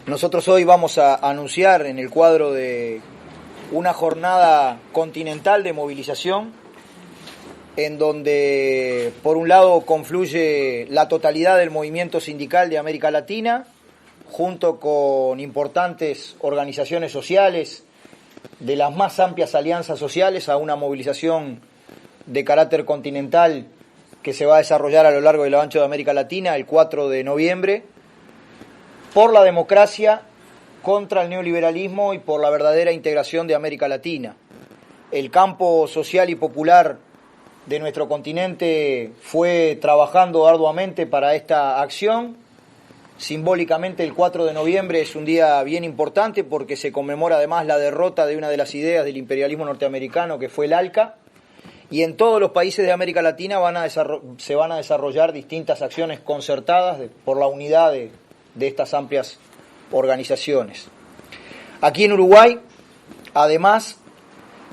Nosotros hoy vamos a anunciar en el cuadro de una jornada continental de movilización en donde por un lado confluye la totalidad del movimiento sindical de América Latina junto con importantes organizaciones sociales de las más amplias alianzas sociales a una movilización de carácter continental que se va a desarrollar a lo largo y lo ancho de América Latina el 4 de noviembre por la democracia, contra el neoliberalismo y por la verdadera integración de América Latina. El campo social y popular de nuestro continente fue trabajando arduamente para esta acción. Simbólicamente el 4 de noviembre es un día bien importante porque se conmemora además la derrota de una de las ideas del imperialismo norteamericano que fue el ALCA, y en todos los países de América Latina se van a desarrollar distintas acciones concertadas por la unidad de estas amplias organizaciones. Aquí en Uruguay, además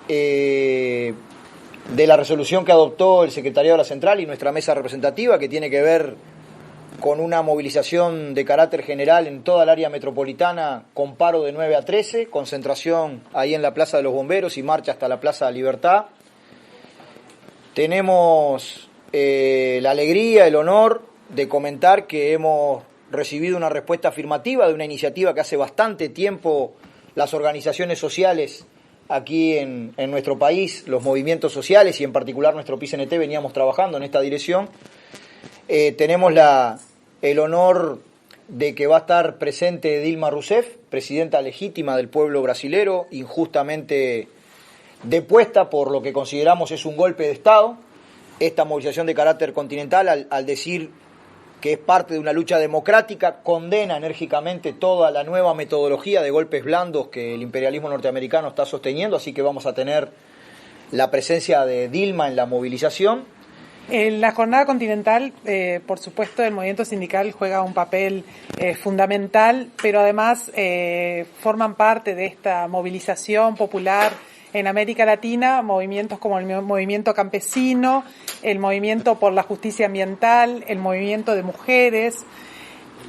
de la resolución que adoptó el Secretariado de la Central y nuestra mesa representativa, que tiene que ver con una movilización de carácter general en toda el área metropolitana con paro de 9 a 13, concentración ahí en la Plaza de los Bomberos y marcha hasta la Plaza Libertad. Tenemos la alegría, el honor de comentar que hemos recibido una respuesta afirmativa de una iniciativa que hace bastante tiempo las organizaciones sociales aquí en nuestro país, los movimientos sociales y en particular nuestro PCNT veníamos trabajando en esta dirección. Tenemos el honor de que va a estar presente Dilma Rousseff, presidenta legítima del pueblo brasilero, injustamente depuesta por lo que consideramos es un golpe de Estado. Esta movilización de carácter continental, al decir que es parte de una lucha democrática, condena enérgicamente toda la nueva metodología de golpes blandos que el imperialismo norteamericano está sosteniendo, así que vamos a tener la presencia de Dilma en la movilización. En la jornada continental, por supuesto, el movimiento sindical juega un papel fundamental, pero además forman parte de esta movilización popular en América Latina movimientos como el movimiento campesino, el movimiento por la justicia ambiental, el movimiento de mujeres,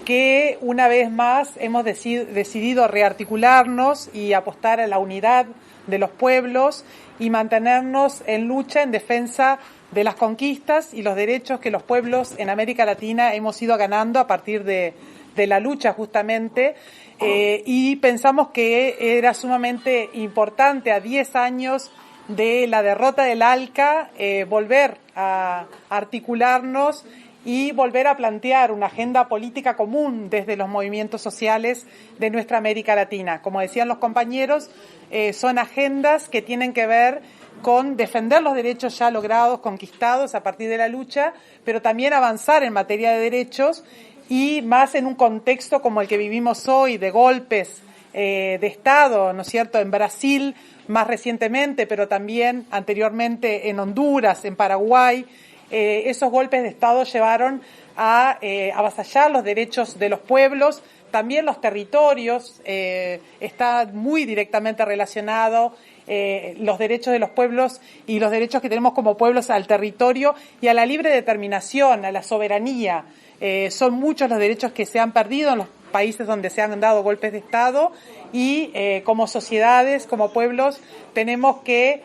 que una vez más hemos decidido rearticularnos y apostar a la unidad de los pueblos y mantenernos en lucha en defensa de las conquistas y los derechos que los pueblos en América Latina hemos ido ganando a partir de la lucha justamente, y pensamos que era sumamente importante a 10 años de la derrota del ALCA volver a articularnos y volver a plantear una agenda política común desde los movimientos sociales de nuestra América Latina. Como decían los compañeros, son agendas que tienen que ver con defender los derechos ya logrados, conquistados a partir de la lucha, pero también avanzar en materia de derechos y más en un contexto como el que vivimos hoy de golpes de Estado, ¿no es cierto?, en Brasil más recientemente, pero también anteriormente en Honduras, en Paraguay. Esos golpes de Estado llevaron a avasallar los derechos de los pueblos, también los territorios, está muy directamente relacionado los derechos de los pueblos y los derechos que tenemos como pueblos al territorio y a la libre determinación, a la soberanía. Son muchos los derechos que se han perdido en los países donde se han dado golpes de Estado y como sociedades, como pueblos, tenemos que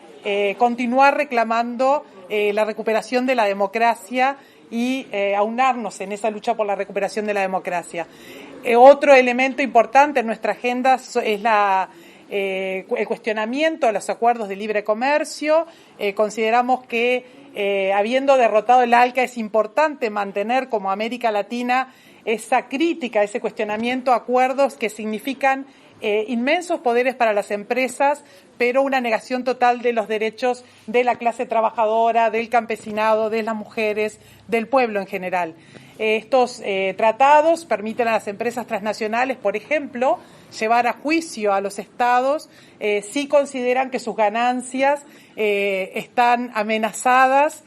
continuar reclamando la recuperación de la democracia y aunarnos en esa lucha por la recuperación de la democracia. Otro elemento importante en nuestra agenda es el cuestionamiento a los acuerdos de libre comercio. Consideramos que habiendo derrotado el ALCA es importante mantener como América Latina esa crítica, ese cuestionamiento a acuerdos que significan inmensos poderes para las empresas, pero una negación total de los derechos de la clase trabajadora, del campesinado, de las mujeres, del pueblo en general. Estos tratados permiten a las empresas transnacionales, por ejemplo, llevar a juicio a los estados si consideran que sus ganancias están amenazadas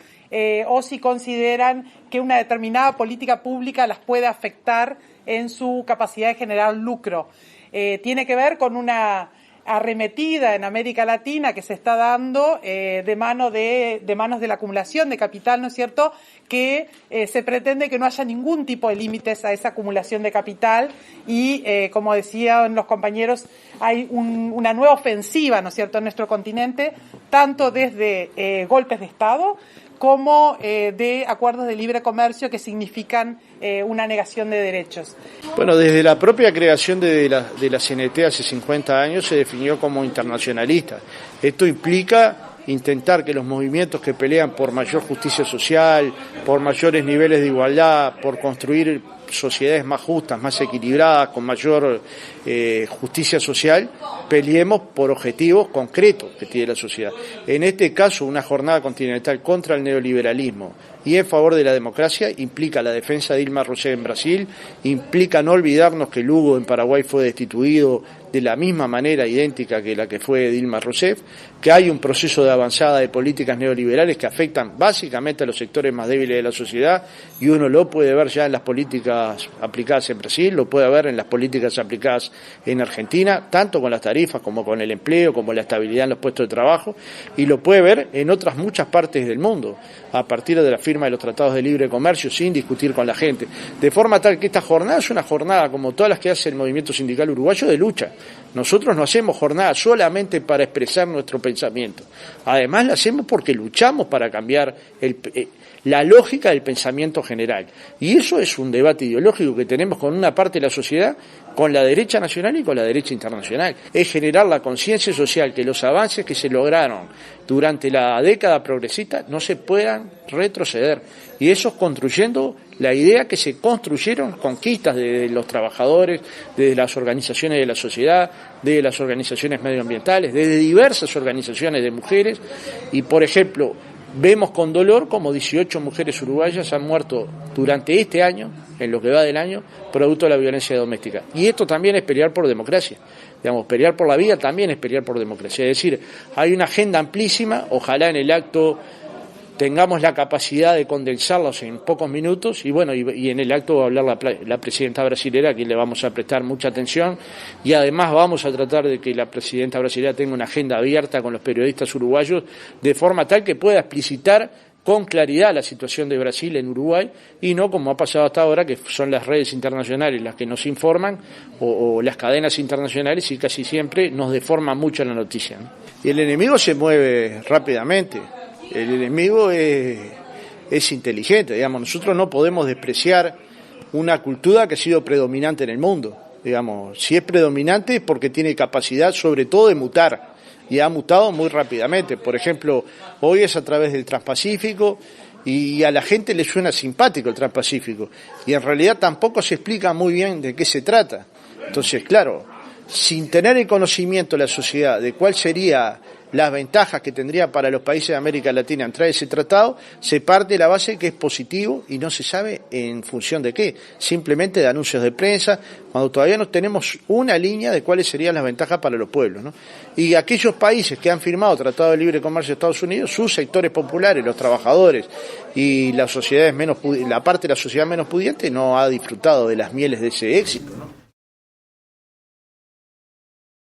o si consideran que una determinada política pública las puede afectar en su capacidad de generar lucro. Tiene que ver con una arremetida en América Latina que se está dando de manos de la acumulación de capital, ¿no es cierto?, que se pretende que no haya ningún tipo de límites a esa acumulación de capital y, como decían los compañeros, hay una nueva ofensiva, ¿no es cierto?, en nuestro continente, tanto desde golpes de Estado como de acuerdos de libre comercio que significan una negación de derechos. Bueno, desde la propia creación de la CNT hace 50 años se definió como internacionalista. Esto implica intentar que los movimientos que pelean por mayor justicia social, por mayores niveles de igualdad, por construir sociedades más justas, más equilibradas, con mayor justicia social, peleemos por objetivos concretos que tiene la sociedad. En este caso, una jornada continental contra el neoliberalismo y en favor de la democracia implica la defensa de Dilma Rousseff en Brasil, implica no olvidarnos que Lugo en Paraguay fue destituido de la misma manera idéntica que la que fue Dilma Rousseff, que hay un proceso de avanzada de políticas neoliberales que afectan básicamente a los sectores más débiles de la sociedad, y uno lo puede ver ya en las políticas aplicadas en Brasil, lo puede ver en las políticas aplicadas en Argentina, tanto con las tarifas como con el empleo, como la estabilidad en los puestos de trabajo, y lo puede ver en otras muchas partes del mundo, a partir de la firma de los tratados de libre comercio, sin discutir con la gente, de forma tal que esta jornada es una jornada, como todas las que hace el movimiento sindical uruguayo, de lucha. Nosotros no hacemos jornada solamente para expresar nuestro pensamiento, además la hacemos porque luchamos para cambiar la lógica del pensamiento general, y eso es un debate ideológico que tenemos con una parte de la sociedad, con la derecha nacional y con la derecha internacional. Es generar la conciencia social que los avances que se lograron durante la década progresista no se puedan retroceder, y eso es construyendo la idea que se construyeron conquistas de los trabajadores, de las organizaciones de la sociedad, de las organizaciones medioambientales, de diversas organizaciones de mujeres, y por ejemplo, vemos con dolor como 18 mujeres uruguayas han muerto durante este año, en lo que va del año, producto de la violencia doméstica. Y esto también es pelear por democracia. Digamos, pelear por la vida también es pelear por democracia. Es decir, hay una agenda amplísima, ojalá en el acto tengamos la capacidad de condensarlos en pocos minutos, y bueno, y en el acto va a hablar la presidenta brasilera, a quien le vamos a prestar mucha atención, y además vamos a tratar de que la presidenta brasilera tenga una agenda abierta con los periodistas uruguayos, de forma tal que pueda explicitar con claridad la situación de Brasil en Uruguay, y no como ha pasado hasta ahora, que son las redes internacionales las que nos informan, o las cadenas internacionales, y casi siempre nos deforman mucho la noticia, ¿no? Y el enemigo se mueve rápidamente. El enemigo es inteligente, digamos. Nosotros no podemos despreciar una cultura que ha sido predominante en el mundo. Digamos, si es predominante es porque tiene capacidad sobre todo de mutar, y ha mutado muy rápidamente. Por ejemplo, hoy es a través del Transpacífico, y a la gente le suena simpático el Transpacífico, y en realidad tampoco se explica muy bien de qué se trata. Entonces, claro, sin tener el conocimiento de la sociedad de cuál sería las ventajas que tendría para los países de América Latina entrar a ese tratado, se parte de la base que es positivo y no se sabe en función de qué, simplemente de anuncios de prensa, cuando todavía no tenemos una línea de cuáles serían las ventajas para los pueblos, ¿no? Y aquellos países que han firmado Tratado de Libre Comercio de Estados Unidos, sus sectores populares, los trabajadores y las sociedades la parte de la sociedad menos pudiente no ha disfrutado de las mieles de ese éxito, ¿no?